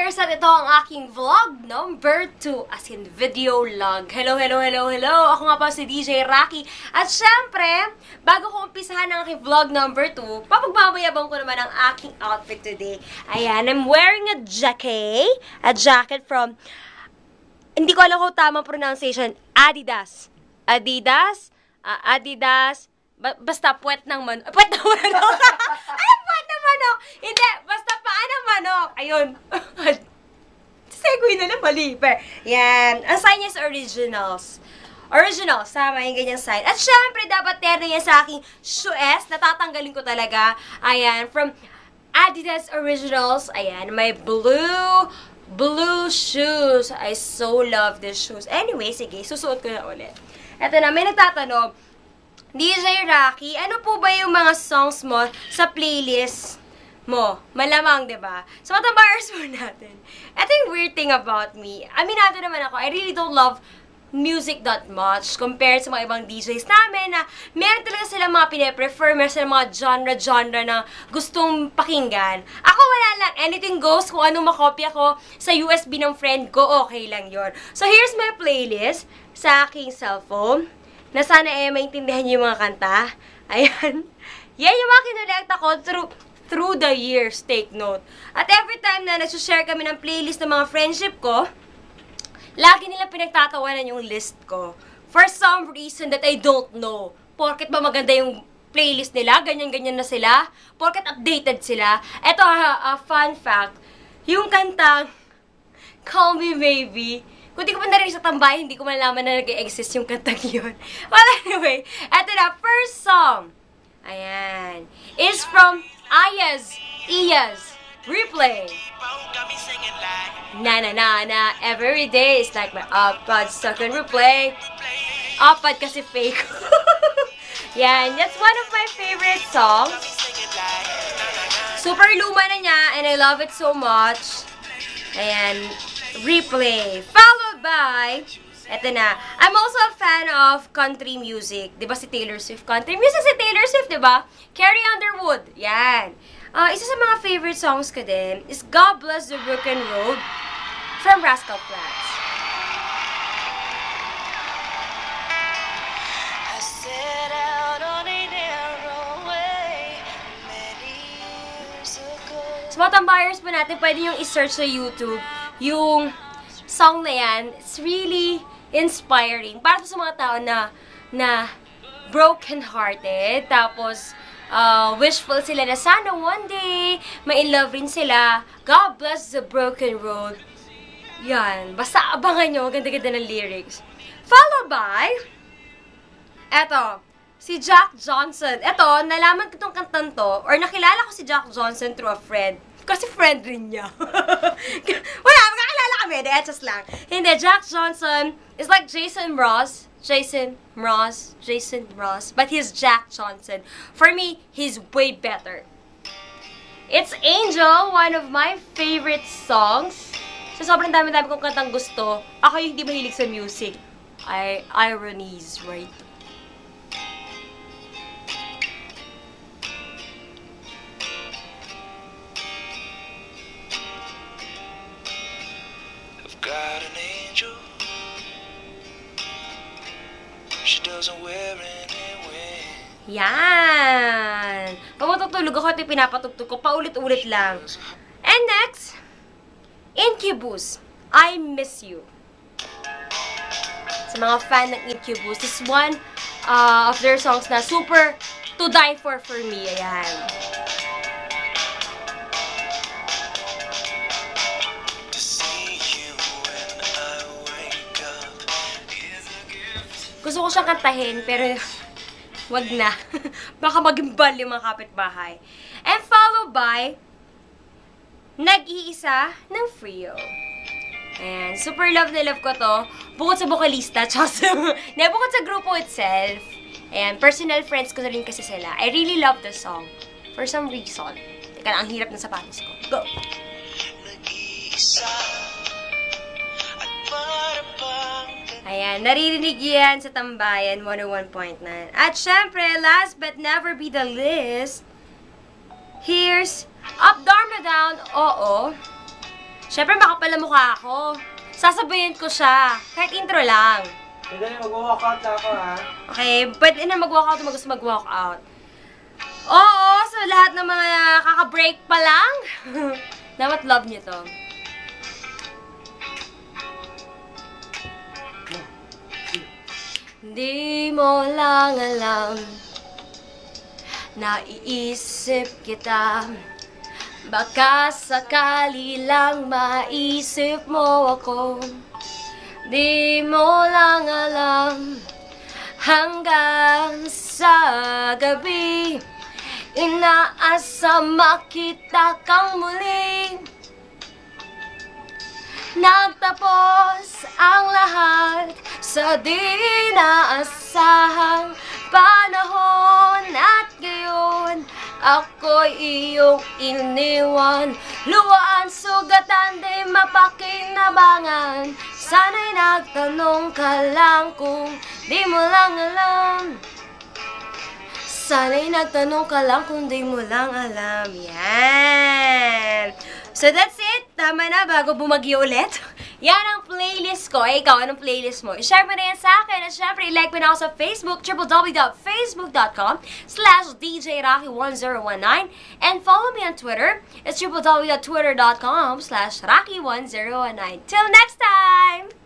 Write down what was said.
Buyers, at ito ang aking vlog number 2, as in video log. Hello, hello, hello, hello! Ako nga pa si DJ Rocky. At syempre, bago ko umpisahan ang aking vlog number 2, papagmamayabang ko naman ang aking outfit today. Ayan, I'm wearing a jacket from, hindi ko alam kung tamang pronunciation, Adidas. Adidas, basta puwet ng manok. Puwet ng manok! Ano puwet ng manok? Hindi, basta paan ng manok. Ayun. Segue na lang, mali. Yan. Ang sign niya is originals. Originals. Tama yung ganyang sign. At syempre, dapat terno yan sa aking shoes. Natatanggalin ko talaga. Ayan. From Adidas Originals. Ayan. May blue shoes. I so love these shoes. Anyway, sige. Susuot ko na ulit. Eto na. May nagtatanong, DJ Rocky, ano po ba yung mga songs mo sa playlist mo? Malamang, diba? So, matambars mo natin. Ito yung weird thing about me. Aminado naman ako, I really don't love music that much compared sa mga ibang DJs namin na meron talaga silang mga pine-prefer, meron silang mga genre na gustong pakinggan. Ako wala lang, anything goes, kung anong makopya ko sa USB ng friend ko, okay lang yon. So, here's my playlist sa aking cellphone. Na sana maintindihan niyo yung mga kanta. Ayan. Yan yung mga kinolekta ko through the years, take note. At every time na nag-share kami ng playlist ng mga friendship ko, lagi nila pinagtatawanan yung list ko. For some reason that I don't know. Porket ba maganda yung playlist nila? Ganyan-ganyan na sila? Porket updated sila? Ito, fun fact. Yung kantang Call Me Maybe, kung di ko pa narinig sa tambay, hindi ko malalaman na nag-exist yung kantang yun. Well, anyway, eto na, first song. Ayan. Is from Iyaz. Replay. Na na na na, every day is like my iPod stuck on replay. iPod kasi fake. Yan, that's one of my favorite songs. Super luma na niya, and I love it so much. Ayan. Replay. Followed by, eto na, I'm also a fan of country music. Diba si Taylor Swift? Country music si Taylor Swift, diba? Carrie Underwood. Yan. Isa sa mga favorite songs ko din is God Bless the Broken Road from Rascal Flatts. Sa mga tambayers po natin, pwede yung i-search sa YouTube yung song na yan. It's really inspiring. Para sa mga tao na broken-hearted, tapos wishful sila na sana one day ma-in-love rin sila. God bless the broken road. Yan. Basta abangan nyo. Ganda-ganda ng lyrics. Followed by, eto, si Jack Johnson. Eto, nalaman ko itong kantan to, or nakilala ko si Jack Johnson through a friend. Kasi friend rin niya. Wala, magkakilala kami. Just lang. Hindi, Jack Johnson is like Jason Ross. But he's Jack Johnson. For me, he's way better. It's Angel, one of my favorite songs. So, sobrang dami-dami kong kantang gusto. Ako yung hindi mahilig sa music. Ironies, right? Got an angel. She doesn't wear any wings. Yan. Pag matutulog ako, ito pinapatugtog ko. Paulit-ulit lang. And next, Incubus, I Miss You. Sa mga fan ng Incubus, this is one of their songs na super to die for me. Ayan. Gusto ko siyang kantahin, pero wag na. Baka magimbal yung mga kapitbahay. And followed by, Nag-iisa ng Frio. Ayan, super love na love ko to. Bukod sa vocalista, bukod sa grupo itself. Ayan, personal friends ko na rin kasi sila. I really love the song. For some reason. Teka lang, ang hirap ng sapatos ko. Go! Nag-iisa at parang Ayan, naririnig yan sa Tambayan 101.9. At syempre, last but never be the least, here's Up, Dharma Down, oo. Siyempre, makapal ang mukha ako. Sasabayin ko siya. Kahit intro lang. Pwede na mag-walkout na ako, ha? Okay, pwede na mag-walkout kung gusto mag-walkout. Oo, so lahat ng mga kaka-break pa lang. Dapat love niyo to. Di mo lang alam, naiisip kita. Baka sakali lang maisip mo ako. Di mo lang alam, hanggang sa gabi inaasam makita kang muli. Nagtapos ang lahat sa di naasahang panahon. At ngayon ako'y iyong iniwan. Luwaan, sugatan, di mapakinabangan. Sana'y nagtanong ka lang kung di mo lang alam. Sana'y nagtanong ka lang kung di mo lang alam. Yan. So that's it. Tama na bago bumagyo ulit. Yan ang playlist ko. Eh, ikaw, anong playlist mo? I-share mo na yan sa akin. At syempre, i-like mo na ako sa Facebook, www.facebook.com/DJRocky1019. And follow me on Twitter. It's www.twitter.com/Rocky1019. Till next time!